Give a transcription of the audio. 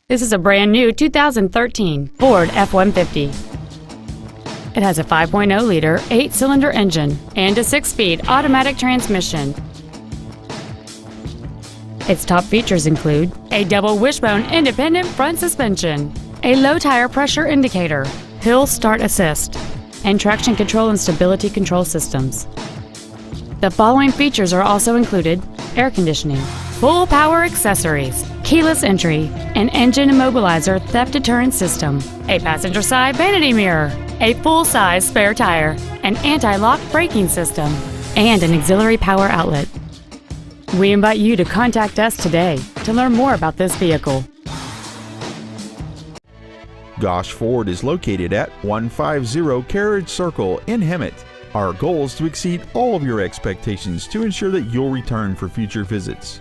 This is a brand new 2013 Ford F-150. It has a 5.0-liter 8-cylinder engine and a 6-speed automatic transmission. Its top features include a double wishbone independent front suspension, a low tire pressure indicator, hill start assist, and traction control and stability control systems. The following features are also included: air conditioning, full power accessories, keyless entry, an engine immobilizer theft deterrent system, a passenger side vanity mirror, a full-size spare tire, an anti-lock braking system, and an auxiliary power outlet. We invite you to contact us today to learn more about this vehicle. Gosh Ford is located at 150 Carriage Circle in Hemet. Our goal is to exceed all of your expectations to ensure that you'll return for future visits.